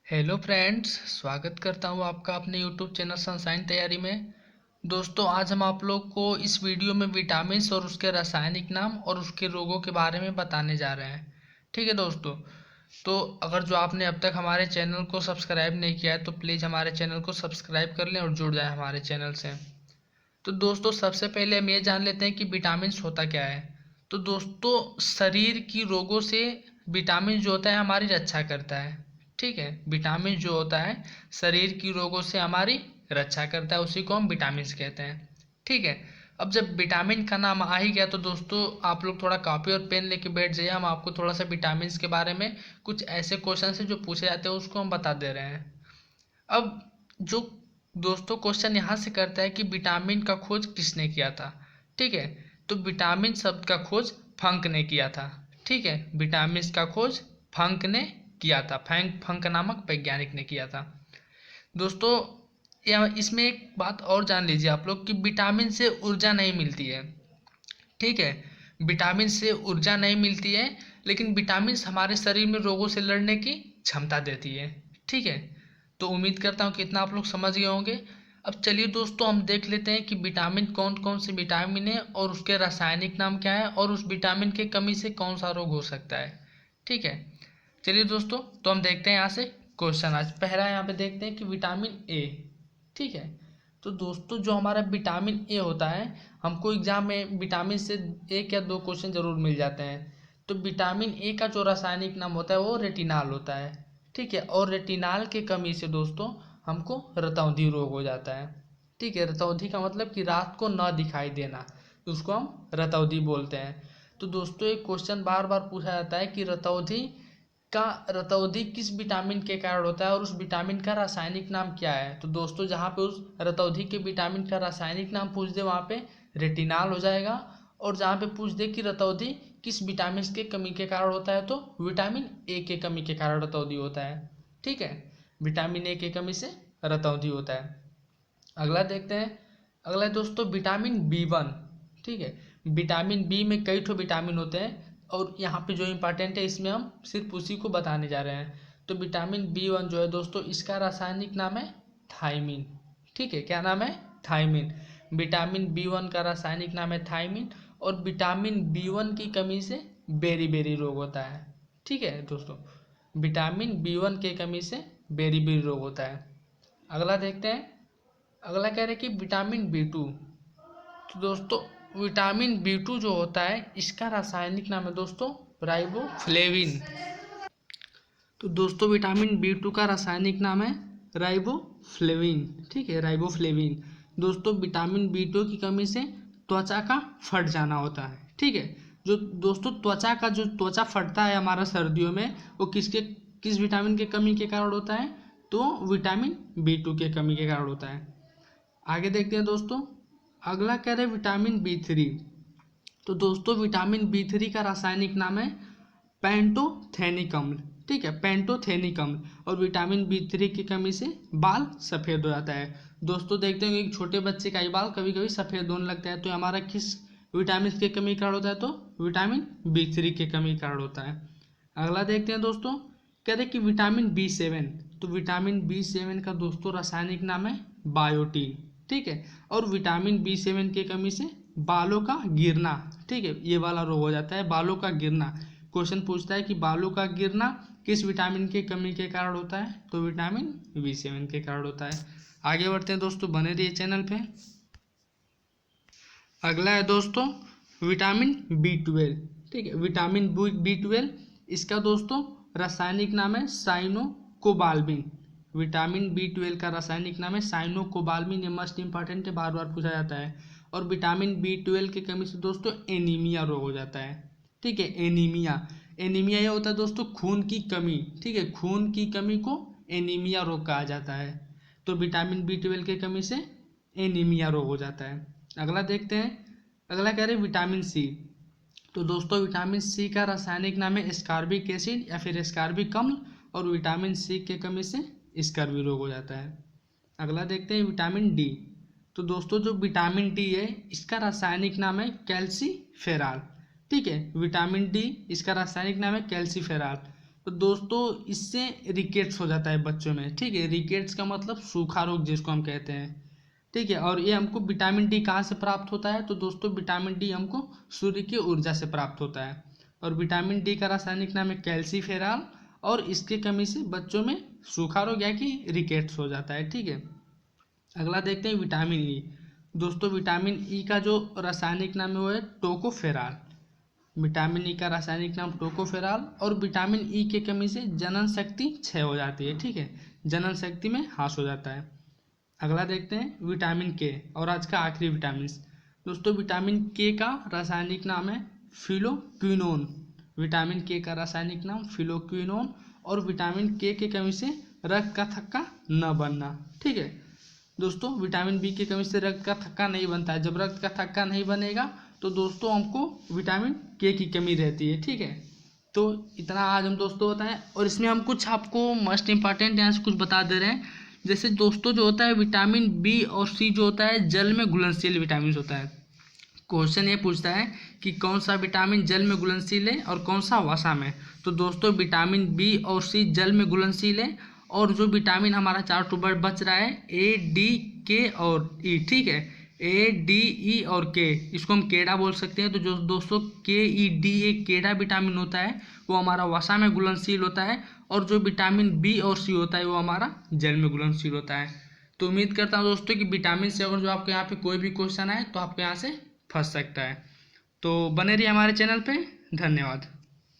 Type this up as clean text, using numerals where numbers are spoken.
Hello friends, स्वागत करता हूँ आपका अपने यूट्यूब चैनल सनसाइन तैयारी में। दोस्तों, आज हम आप लोग को इस वीडियो में विटामिन्स और उसके रासायनिक नाम और उसके रोगों के बारे में बताने जा रहे हैं। ठीक है दोस्तों, तो अगर जो आपने अब तक हमारे चैनल को सब्सक्राइब नहीं किया है तो प्लीज़ हमारे चैनल को सब्सक्राइब कर लें और जुड़ जाएं हमारे चैनल से। तो दोस्तों, सबसे पहले हम ये जान लेते हैं कि विटामिन्स होता क्या है। तो दोस्तों, शरीर की रोगों से विटामिन जो होता है हमारी रक्षा करता है। ठीक है, विटामिन जो होता है शरीर की रोगों से हमारी रक्षा करता है, उसी को हम विटामिन्स कहते हैं। ठीक है, अब जब विटामिन का नाम आ ही गया तो दोस्तों आप लोग थोड़ा कॉपी और पेन लेके बैठ जाइए। हम आपको थोड़ा सा विटामिन्स के बारे में कुछ ऐसे क्वेश्चन है जो पूछे जाते हैं उसको हम बता दे रहे हैं। अब जो दोस्तों क्वेश्चन यहाँ से करता है कि विटामिन का खोज किसने किया था। ठीक है, तो विटामिन शब्द का खोज फंक ने किया था। ठीक है, विटामिन का खोज फंक ने किया था। फंक नामक वैज्ञानिक ने किया था। दोस्तों, या इसमें एक बात और जान लीजिए आप लोग कि विटामिन से ऊर्जा नहीं मिलती है। ठीक है, विटामिन से ऊर्जा नहीं मिलती है, लेकिन विटामिन हमारे शरीर में रोगों से लड़ने की क्षमता देती है। ठीक है, तो उम्मीद करता हूँ कि इतना आप लोग समझ गए होंगे। अब चलिए दोस्तों, हम देख लेते हैं कि विटामिन कौन कौन से विटामिन है और उसके रासायनिक नाम क्या है और उस विटामिन की कमी से कौन सा रोग हो सकता है। ठीक है, चलिए दोस्तों, तो हम देखते हैं यहाँ से क्वेश्चन। आज पहला यहाँ पे देखते हैं कि विटामिन ए। ठीक है, तो दोस्तों जो हमारा विटामिन ए होता है, हमको एग्जाम में विटामिन से एक या दो क्वेश्चन जरूर मिल जाते हैं। तो विटामिन ए का जो रासायनिक नाम होता है वो रेटिनाल होता है। ठीक है, और रेटिनाल की कमी से दोस्तों हमको रतौंधी रोग हो जाता है। ठीक है, रतौंधी का मतलब कि रात को न दिखाई देना, उसको हम रतौंधी बोलते हैं। तो दोस्तों एक क्वेश्चन बार बार पूछा जाता है कि रतौंधी किस विटामिन के कारण होता है और उस विटामिन का रासायनिक नाम क्या है। तो दोस्तों जहाँ पे उस रतौंधी के विटामिन का रासायनिक नाम पूछ दे वहाँ पे रेटिनाल हो जाएगा, और जहाँ पे पूछ दे कि रतौंधी किस विटामिन के कमी के कारण होता है तो विटामिन ए के कमी के कारण रतौंधी होता है। ठीक है, विटामिन ए के कमी से रतौंधी होता है। अगला देखते हैं। अगला है दोस्तों विटामिन बी 1। ठीक है, विटामिन बी में कई ठो विटामिन होते हैं और यहाँ पे जो इम्पोर्टेंट है इसमें हम सिर्फ उसी को बताने जा रहे हैं। तो विटामिन बी 1 जो है दोस्तों, इसका रासायनिक नाम है थायमिन। ठीक है, क्या नाम है? थायमिन। विटामिन बी 1 का रासायनिक नाम है थायमिन, और विटामिन बी 1 की कमी से बेरी बेरी रोग होता है। ठीक है दोस्तों, विटामिन बी 1 के कमी से बेरी बेरी रोग होता है। अगला देखते हैं। अगला कह रहे हैं कि विटामिन बी 2। तो दोस्तों विटामिन बी 2 जो होता है इसका रासायनिक नाम है दोस्तों राइबोफ्लेविन। तो दोस्तों विटामिन बी 2 का रासायनिक नाम है राइबोफ्लेविन। ठीक है, राइबोफ्लेविन। दोस्तों विटामिन बी 2 की कमी से त्वचा का फट जाना होता है। ठीक है, जो दोस्तों जो त्वचा फटता है हमारा सर्दियों में, वो किस विटामिन के कमी के कारण होता है? तो विटामिन बी 2 के कमी के कारण होता है। आगे देखते हैं दोस्तों। अगला कह रहे हैं विटामिन बी 3। तो दोस्तों विटामिन बी 3 का रासायनिक नाम है पेंटोथेनिक अम्ल। ठीक है, पेंटोथेनिक अम्ल। और विटामिन बी 3 की कमी से बाल सफ़ेद हो जाता है। दोस्तों देखते हैं कि छोटे बच्चे का ही बाल कभी कभी सफ़ेद होने लगता है, तो हमारा किस विटामिन के कमी के कारण होता है? तो विटामिन बी 3 के कमी के कारण होता है। अगला देखते हैं दोस्तों। कह रहे कि विटामिन बी 7। तो विटामिन बी 7 का दोस्तों रासायनिक नाम है बायोटीन। ठीक है, और विटामिन बी 7 की कमी से बालों का गिरना, ठीक है, ये वाला रोग हो जाता है, बालों का गिरना। क्वेश्चन पूछता है कि बालों का गिरना किस विटामिन की कमी के कारण होता है? तो विटामिन बी 7 के कारण होता है। आगे बढ़ते हैं दोस्तों, बने रहिए चैनल पे। अगला है दोस्तों विटामिन बी 12। ठीक है, विटामिन बी 12 इसका दोस्तों रासायनिक नाम है साइनोकोबाल्मिन। विटामिन बी 12 का रासायनिक नाम है साइनोकोबाल्मिन। ये मस्ट इंपॉर्टेंट है, बार बार पूछा जाता है। और विटामिन बी 12 की कमी से दोस्तों एनीमिया रोग हो जाता है। ठीक है, एनीमिया। एनीमिया ये होता है दोस्तों खून की कमी। ठीक है, खून की कमी को एनीमिया रोग कहा जाता है। तो विटामिन बी 12 की कमी से एनीमिया रोग हो जाता है। अगला देखते हैं। अगला कह रहे हैं विटामिन सी। तो दोस्तों विटामिन सी का रासायनिक नाम है एस्कॉर्बिक एसिड या फिर एस्कॉर्बिक अम्ल, और विटामिन सी के कमी से स्कर्वी रोग हो जाता है। अगला देखते हैं विटामिन डी। तो दोस्तों जो विटामिन डी है इसका रासायनिक नाम है कैल्सीफेरॉल। ठीक है, विटामिन डी इसका रासायनिक नाम है कैल्सीफेरॉल। तो दोस्तों इससे रिकेट्स हो जाता है बच्चों में, ठीक है। रिकेट्स का मतलब सूखा रोग जिसको हम कहते हैं, ठीक है। और ये हमको विटामिन डी कहाँ से प्राप्त होता है, तो दोस्तों विटामिन डी हमको सूर्य की ऊर्जा से प्राप्त होता है। और विटामिन डी का रासायनिक नाम है कैल्सीफेरॉल, और इसके कमी से बच्चों में सूखा रोग या कि रिकेट्स हो जाता है, ठीक है। अगला देखते हैं विटामिन ई। दोस्तों विटामिन ई का जो रासायनिक नाम है वो है टोकोफेरॉल। विटामिन ई का रासायनिक नाम टोकोफेरॉल। और विटामिन ई की कमी से जनन शक्ति क्षय हो जाती है, ठीक है, जनन शक्ति में ह्रास हो जाता है। अगला देखते हैं विटामिन के, और आज का आखिरी विटामिन। दोस्तों विटामिन के का रासायनिक नाम है फिलोक्विनोन। विटामिन के का रासायनिक नाम फिलोक्विनोन। और विटामिन के की कमी से रक्त का थक्का न बनना, ठीक है। दोस्तों विटामिन बी की कमी से रक्त का थक्का नहीं बनता है। जब रक्त का थक्का नहीं बनेगा तो दोस्तों हमको विटामिन के की कमी रहती है, ठीक है। तो इतना आज हम दोस्तों बताएं, और इसमें हम कुछ आपको मोस्ट इंपॉर्टेंट यहाँ से कुछ बता दे रहे हैं। जैसे दोस्तों जो होता है विटामिन बी और सी जो होता है जल में घुलनशील विटामिन होता है। क्वेश्चन ये पूछता है कि कौन सा विटामिन जल में घुलनशील है और कौन सा वसा में। तो दोस्तों विटामिन बी और सी जल में घुलनशील है। और जो विटामिन हमारा 4 वर्ड बच रहा है ए डी के और ई, ठीक है, ए डी ई और के, इसको हम केड़ा बोल सकते हैं। तो जो दोस्तों के ई डी एक केड़ा विटामिन होता है वो हमारा वसा में घुलनशील होता है। और जो विटामिन बी और सी होता है वो हमारा जल में घुलनशील होता है। तो उम्मीद करता हूँ दोस्तों कि विटामिन से अगर जो आपको यहाँ पे कोई भी क्वेश्चन आए तो आपको यहाँ से फंस सकता है। तो बने रहिए हमारे चैनल पे। धन्यवाद।